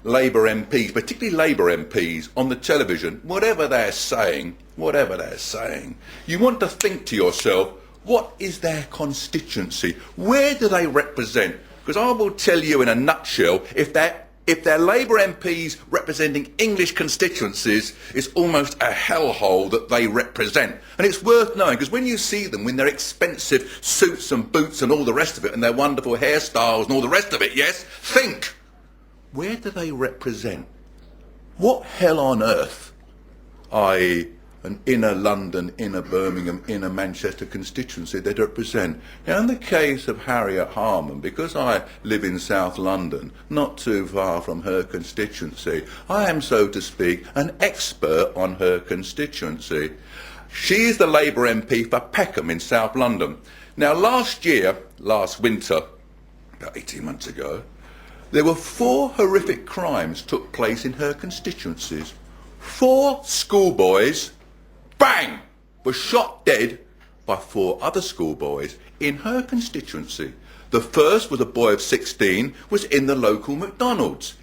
Labour MPs, particularly Labour MPs, on the television, whatever they're saying, you want to think to yourself, what is their constituency? Where do they represent? Because I will tell you in a nutshell, if they're Labour MPs representing English constituencies, it's almost a hellhole that they represent. And it's worth knowing, because when you see them in their expensive suits and boots and all the rest of it, and their wonderful hairstyles and all the rest of it, yes, think, where do they represent? What hell on earth, i.e. an inner London, inner Birmingham, inner Manchester constituency they represent? Now, in the case of Harriet Harman, because I live in South London, not too far from her constituency, I am, so to speak, an expert on her constituency. She is the Labour MP for Peckham in South London. Now, last winter, about 18 months ago, there were 4 horrific crimes took place in her constituencies. 4 schoolboys, bang, were shot dead by 4 other schoolboys in her constituency. The first was a boy of 16, was in the local McDonald's.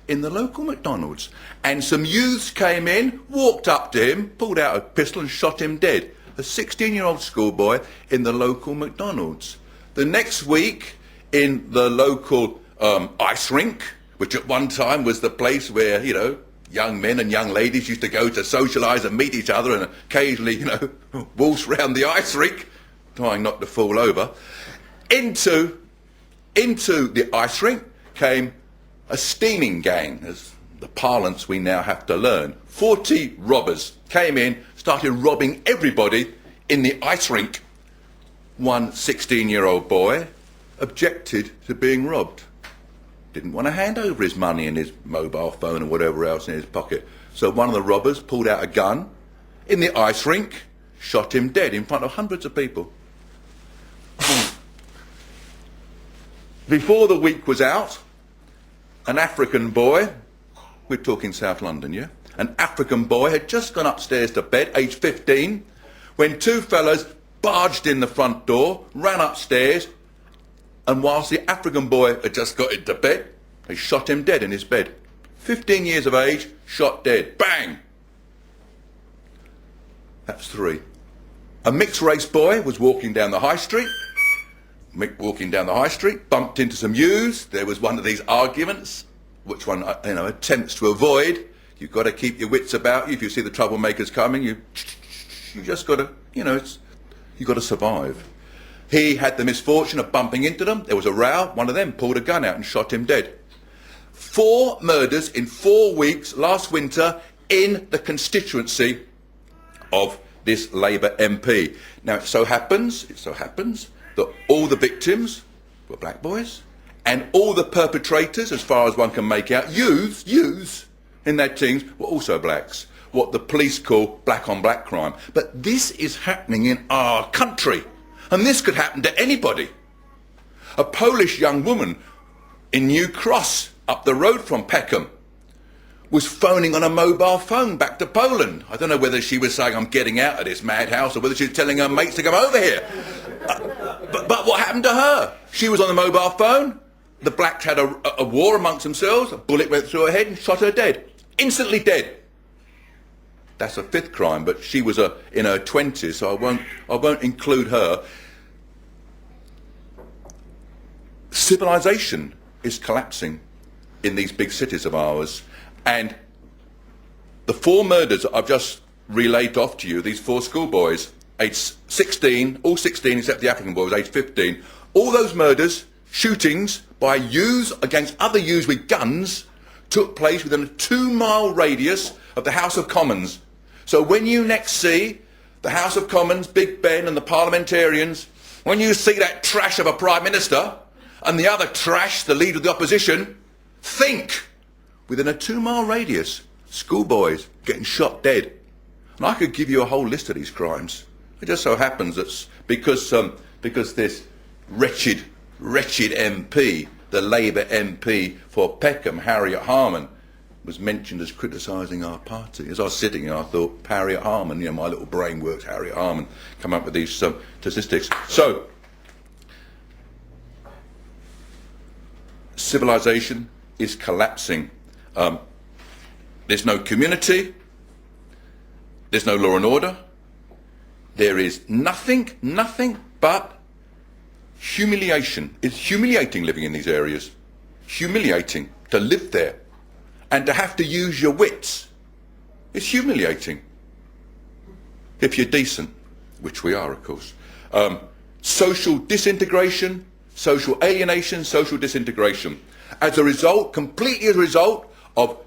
And some youths came in, walked up to him, pulled out a pistol and shot him dead. A 16-year-old schoolboy in the local McDonald's. The next week, in the local ice rink, which at one time was the place where, you know, young men and young ladies used to go to socialise and meet each other and occasionally, you know, waltz round the ice rink, trying not to fall over. Into the ice rink came a steaming gang, as the parlance we now have to learn. 40 robbers came in, started robbing everybody in the ice rink. One 16-year-old boy objected to being robbed. Didn't want to hand over his money and his mobile phone and whatever else in his pocket. So one of the robbers pulled out a gun in the ice rink, shot him dead in front of hundreds of people. Before the week was out, an African boy, we're talking South London, yeah? An African boy had just gone upstairs to bed, aged 15, when 2 fellas barged in the front door, ran upstairs, and whilst the African boy had just got into bed, they shot him dead in his bed. 15 years of age, shot dead. Bang! That's 3. A mixed race boy was walking down the high street, bumped into some youths. There was one of these arguments, which one, attempts to avoid. You've got to keep your wits about you. If you see the troublemakers coming, you just got to, you've got to survive. He had the misfortune of bumping into them. There was a row. One of them pulled a gun out and shot him dead. 4 murders in 4 weeks last winter in the constituency of this Labour MP. Now, it so happens that all the victims were black boys, and all the perpetrators, as far as one can make out, youths in their teens, were also blacks. What the police call black on black crime. But this is happening in our country. And this could happen to anybody. A Polish young woman in New Cross, up the road from Peckham, was phoning on a mobile phone back to Poland. I don't know whether she was saying, I'm getting out of this madhouse, or whether she was telling her mates to come over here. But what happened to her? She was on the mobile phone. The blacks had a war amongst themselves. A bullet went through her head and shot her dead. Instantly dead. That's a 5th crime, but she was in her 20s, so I won't include her. Civilization is collapsing in these big cities of ours, and the 4 murders that I've just relayed off to you, these 4 schoolboys, aged 16, all 16 except the African boy was aged 15, all those murders, shootings by youths against other youths with guns, took place within a 2-mile radius of the House of Commons. So when you next see the House of Commons, Big Ben and the parliamentarians, when you see that trash of a Prime Minister and the other trash, the leader of the opposition, think, within a 2-mile radius, schoolboys getting shot dead. And I could give you a whole list of these crimes. It just so happens that because this wretched MP, the Labour MP for Peckham, Harriet Harman, was mentioned as criticising our party. As I was sitting here, I thought, Harriet Harman, my little brain works, Harriet Harman, come up with these statistics. So, civilization is collapsing. There's no community. There's no law and order. There is nothing but humiliation. It's humiliating living in these areas. Humiliating to live there and to have to use your wits. It's humiliating. If you're decent, which we are, of course. Social disintegration, social alienation, social disintegration. As a result, completely as a result of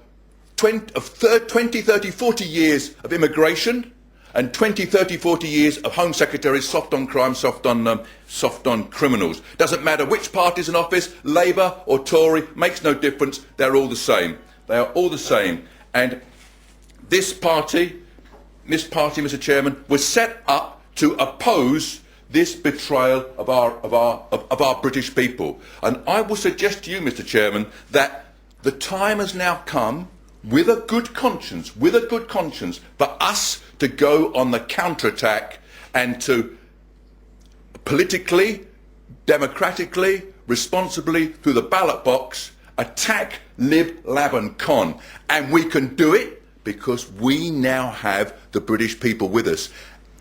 20, 30, 40 years of immigration and 20, 30, 40 years of Home Secretaries soft on crime, soft on criminals. Doesn't matter which party's in office, Labour or Tory, makes no difference. They're all the same. They are all the same. And this party, Mr. Chairman, was set up to oppose this betrayal of our British people. And I will suggest to you, Mr. Chairman, that the time has now come, with a good conscience, for us to go on the counter-attack and to politically, democratically, responsibly, through the ballot box, attack Lib, Lab and Con. And we can do it because we now have the British people with us.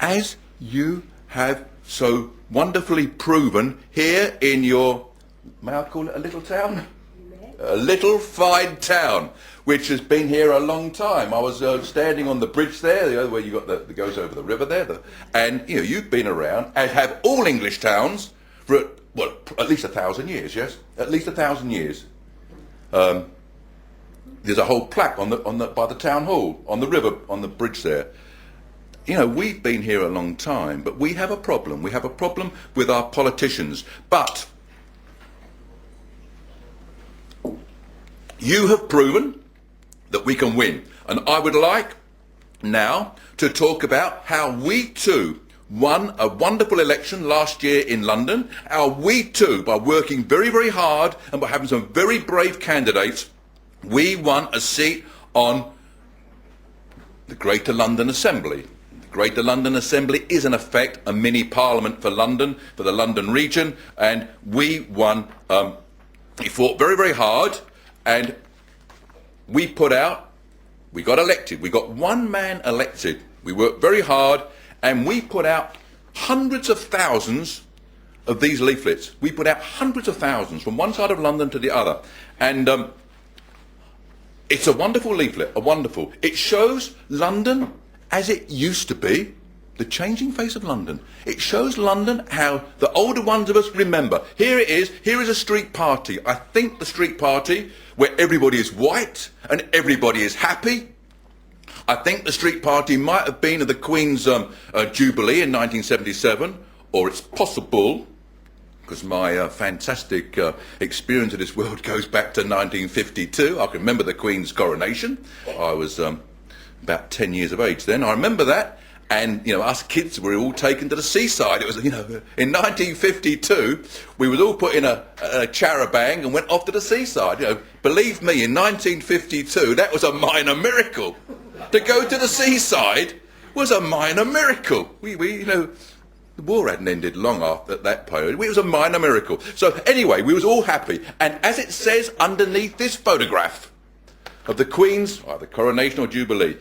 As you have so wonderfully proven here in your, may I call it a little town? A little fine town, which has been here a long time. I was standing on the bridge there, where you got that goes over the river there, and you've been around, as have all English towns for at least 1,000 years. Yes, at least 1,000 years. There's a whole plaque by the town hall on the river on the bridge there. We've been here a long time, but we have a problem. We have a problem with our politicians. But you have proven that we can win. And I would like now to talk about how we too won a wonderful election last year in London. How we too, by working very, very hard and by having some very brave candidates, we won a seat on the Greater London Assembly. The Greater London Assembly is in effect a mini parliament for London, for the London region, and we won. We fought very, very hard. And we got elected. We got one man elected. We worked very hard, and we put out hundreds of thousands of these leaflets. We put out hundreds of thousands from one side of London to the other. And it's a wonderful leaflet, It shows London as it used to be, the changing face of London. It shows London how the older ones of us remember. Here it is. Here is a street party. I think the street party where everybody is white and everybody is happy. I think the street party might have been at the Queen's Jubilee in 1977, or it's possible, because my fantastic experience of this world goes back to 1952. I can remember the Queen's coronation. I was about 10 years of age then. I remember that. And, us kids were all taken to the seaside. It was, in 1952, we was all put in a charabanc and went off to the seaside. Believe me, in 1952, that was a minor miracle. To go to the seaside was a minor miracle. The war hadn't ended long after that period. It was a minor miracle. So anyway, we was all happy. And as it says underneath this photograph of the Queen's, either coronation or Jubilee,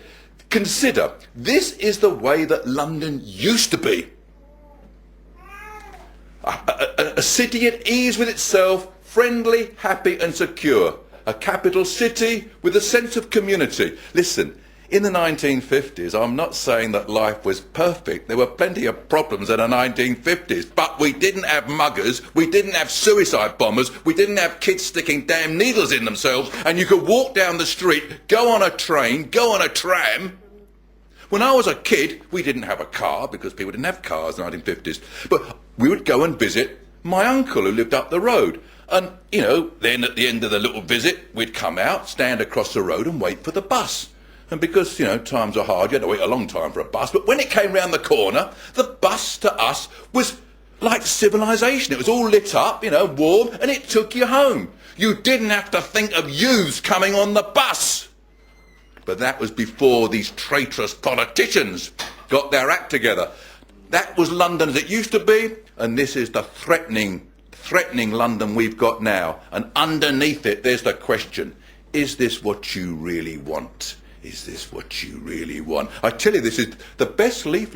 consider, this is the way that London used to be. A city at ease with itself, friendly, happy and secure. A capital city with a sense of community. Listen, in the 1950s, I'm not saying that life was perfect. There were plenty of problems in the 1950s, but we didn't have muggers, we didn't have suicide bombers, we didn't have kids sticking damn needles in themselves, and you could walk down the street, go on a train, go on a tram. When I was a kid, we didn't have a car because people didn't have cars in the 1950s, but we would go and visit my uncle who lived up the road. And, then at the end of the little visit, we'd come out, stand across the road and wait for the bus. And because, times are hard, you had to wait a long time for a bus. But when it came round the corner, the bus to us was like civilization. It was all lit up, warm, and it took you home. You didn't have to think of youths coming on the bus. But that was before these traitorous politicians got their act together. That was London as it used to be, and this is the threatening London we've got now. And underneath it, there's the question, is this what you really want? Is this what you really want? I tell you, this is the best leaflet